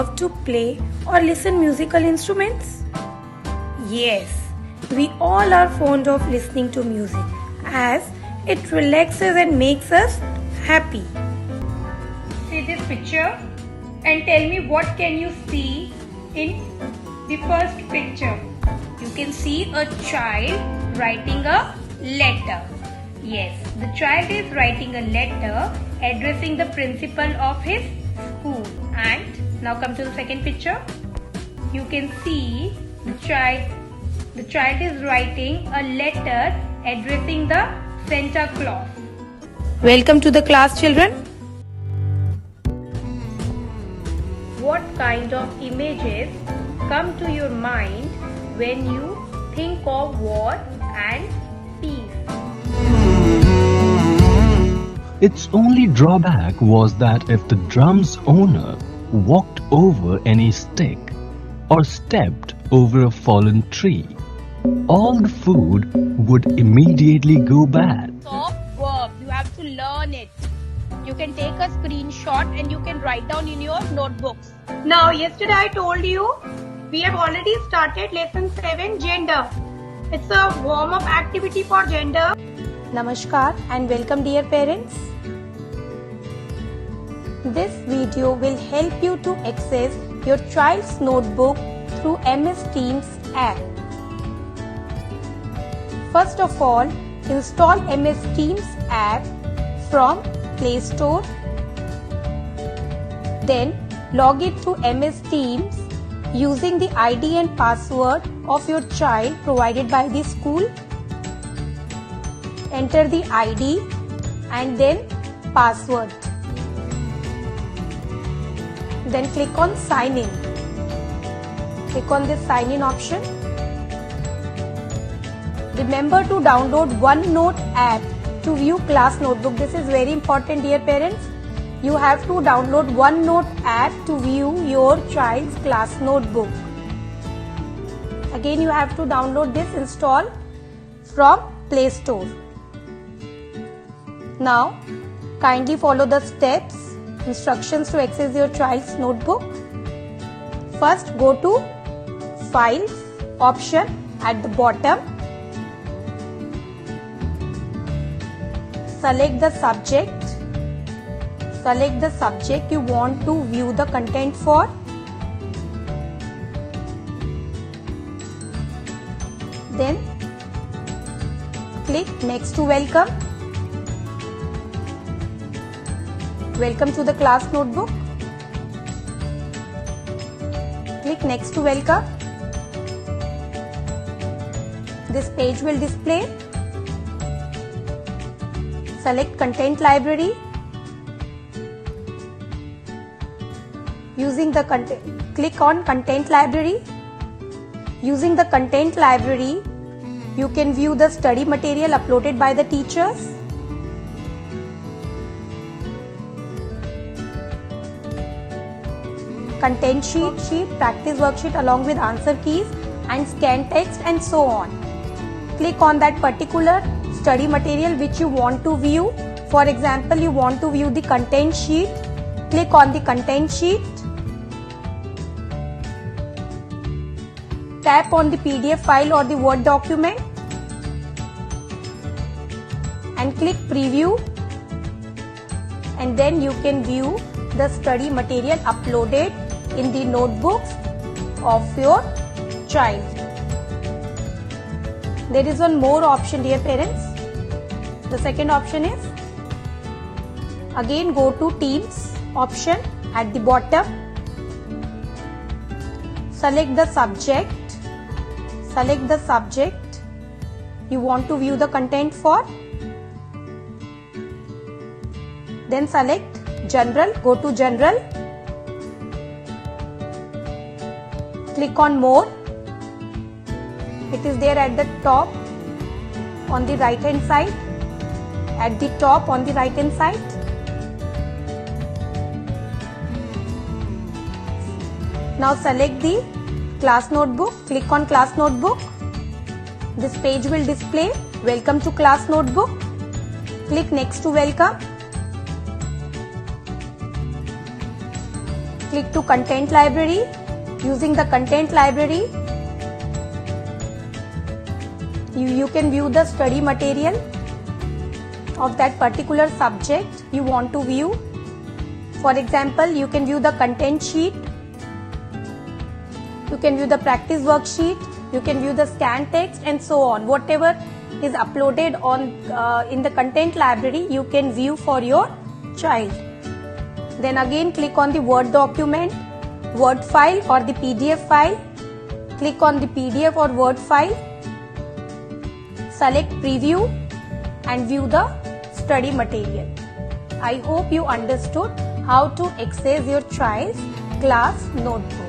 love to play or listen musical instruments? Yes, we all are fond of listening to music as it relaxes and makes us happy. See this picture and tell me what can you see in the first picture. You can see a child writing a letter. Yes, the child is writing a letter addressing the principal of his school. And now come to the second picture. You can see the child is writing a letter addressing the Santa Claus. Welcome to the class, children. What kind of images come to your mind when you think of war and peace? Its only drawback was that if the drum's owner walked over any stick or stepped over a fallen tree, all the food would immediately go bad. Stop verb. You have to learn it. You can take a screenshot and you can write down in your notebooks. Now, yesterday I told you we have already started lesson 7, gender. It's a warm-up activity for gender. Namaskar and welcome, dear parents. This video will help you to access your child's notebook through MS Teams app. First of all, install MS Teams app from Play Store. Then log in to MS Teams using the ID and password of your child provided by the school. Enter the ID and then password. Then click on sign in. Click on this sign in option. Remember to download OneNote app to view class notebook. This is very important, dear parents. You have to download OneNote app to view your child's class notebook. Again, you have to download this, install from Play Store. Now, kindly follow the steps, instructions to access your child's notebook. First, go to Files option at the bottom. Select the subject. Select the subject you want to view the content for. Then click next to welcome. Welcome to the class notebook. Click next to welcome. This page will display. Select content library. Using the content, click on content library. Using the content library, you can view the study material uploaded by the teachers. Content sheet, practice worksheet along with answer keys and scan text and so on. Click on that particular study material which you want to view. For example, you want to view the content sheet. Click on the content sheet. Tap on the PDF file or the Word document and click preview, and then you can view the study material uploaded in the notebooks of your child. There is one more option, dear parents. The second option is, again go to Teams option at the bottom. Select the subject. Select the subject you want to view the content for. Then select General. Go to General. Click on More. It is there at the top on the right hand side. At the top on the right hand side. Now select the class notebook. Click on class notebook. This page will display welcome to class notebook. Click next to welcome. click to content library. Using the content library, you can view the study material of that particular subject you want to view. For example, you can view the content sheet, you can view the practice worksheet, you can view the scan text and so on. Whatever is uploaded on in the content library, you can view for your child. Then again click on the Word document, Word file or the PDF file. Click on the PDF or Word file. Select preview and view the study material. I hope you understood how to access your child's class notebook.